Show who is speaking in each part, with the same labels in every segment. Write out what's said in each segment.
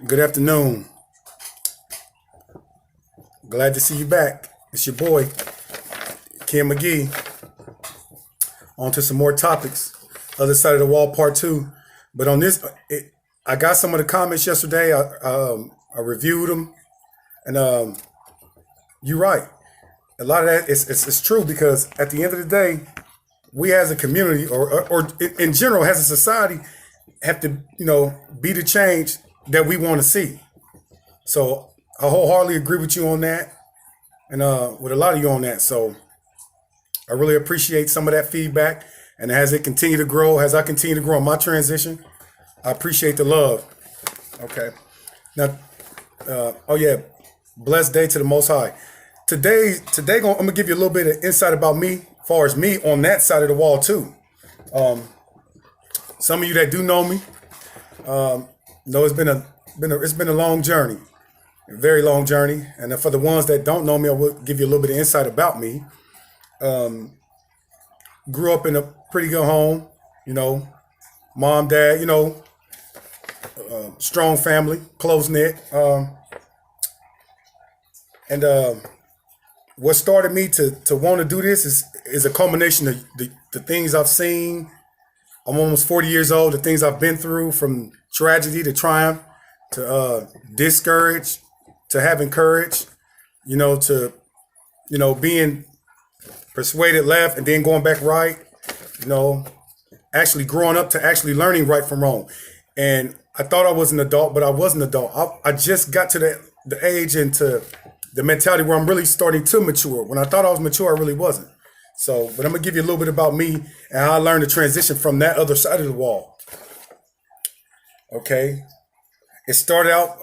Speaker 1: Good afternoon. Glad to see you back. It's your boy, Ken McGee. On to some more topics. Other side of the wall, part two. But on this, I got some of the comments yesterday. I reviewed them, and you're right. A lot of that it's true because at the end of the day, we as a community or in general as a society have to be the change that we want to see. So I wholeheartedly agree with you on that, and with a lot of you on that. So I really appreciate some of that feedback, and as it continue to grow, as I continue to grow in my transition, I appreciate the love. Okay, now, oh yeah, blessed day to the Most High. Today, I'm gonna give you a little bit of insight about me, as far as me on that side of the wall too. Some of you that do know me know it's been a long journey, a very long journey. And for the ones that don't know me, I will give you a little bit of insight about me. Grew up in a pretty good home, mom, dad, strong family, close knit. And what started me to want to do this is a culmination of the things I've seen. I'm almost 40 years old. The things I've been through, from tragedy to triumph, to discouraged, to having courage, to being persuaded left and then going back right, actually growing up to actually learning right from wrong. And I thought I was an adult, but I wasn't an adult. I just got to the age and to the mentality where I'm really starting to mature. When I thought I was mature, I really wasn't. So, but I'm gonna give you a little bit about me and how I learned to transition from that other side of the wall. Okay. It started out,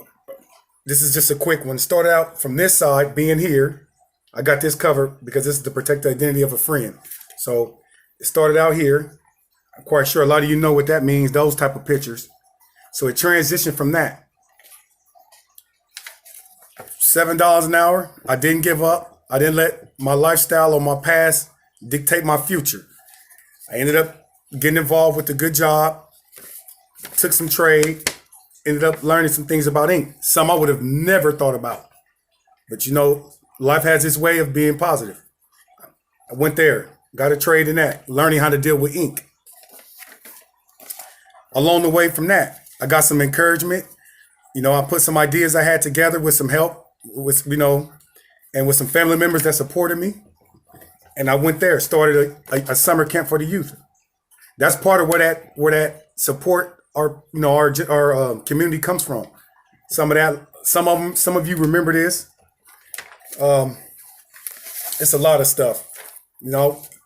Speaker 1: this is just a quick one. It started out from this side, being here. I got this covered because this is to protect the identity of a friend. So it started out here. I'm quite sure a lot of you know what that means, those type of pictures. So it transitioned from that. $7 an hour. I didn't give up. I didn't let my lifestyle or my past dictate my future. I ended up getting involved with a good job, took some trade, ended up learning some things about ink. Some I would have never thought about. But life has its way of being positive. I went there, got a trade in that, learning how to deal with ink. Along the way from that, I got some encouragement. I put some ideas I had together with some help, and with some family members that supported me. And I went there, started a summer camp for the youth. That's part of where that support our community comes from. Some of you remember this. It's a lot of stuff.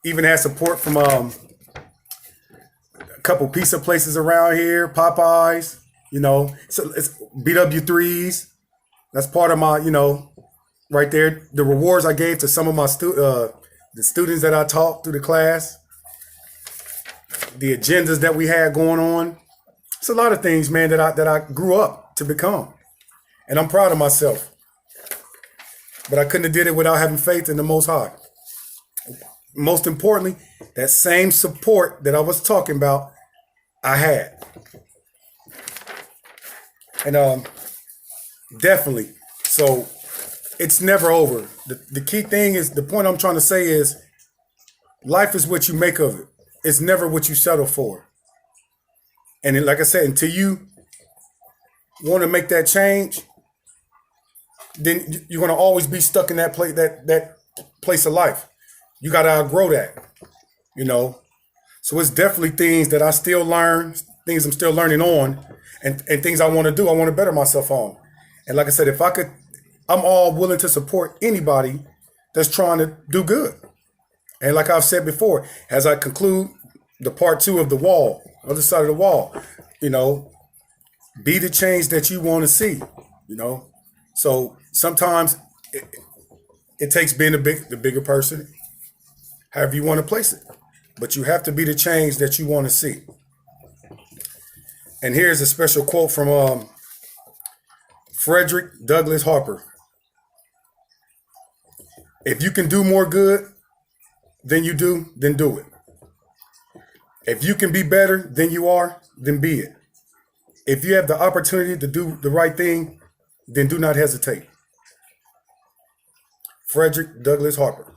Speaker 1: Even had support from a couple pizza places around here, Popeyes. So it's BW3s. That's part of my, right there. The rewards I gave to some of my the students that I taught through the class, the agendas that we had going on. It's a lot of things, man, that I grew up to become, and I'm proud of myself. But I couldn't have did it without having faith in the Most High. Most importantly, that same support that I was talking about, I had, and definitely. So it's never over. The key thing is, the point I'm trying to say is, life is what you make of it. It's never what you settle for. And like I said, until you want to make that change, then you're going to always be stuck in that place of life. You got to outgrow that, So it's definitely things that I still learn, things I'm still learning on, and things I want to do. I want to better myself on. And like I said, if I could, I'm all willing to support anybody that's trying to do good. And like I've said before, as I conclude the part two of the wall, other side of the wall, be the change that you want to see, So sometimes it takes being the bigger person, however you want to place it. But you have to be the change that you want to see. And here's a special quote from Frederick Douglass Harper. If you can do more good than you do, then do it. If you can be better than you are, then be it. If you have the opportunity to do the right thing, then do not hesitate. Frederick Douglass Harper.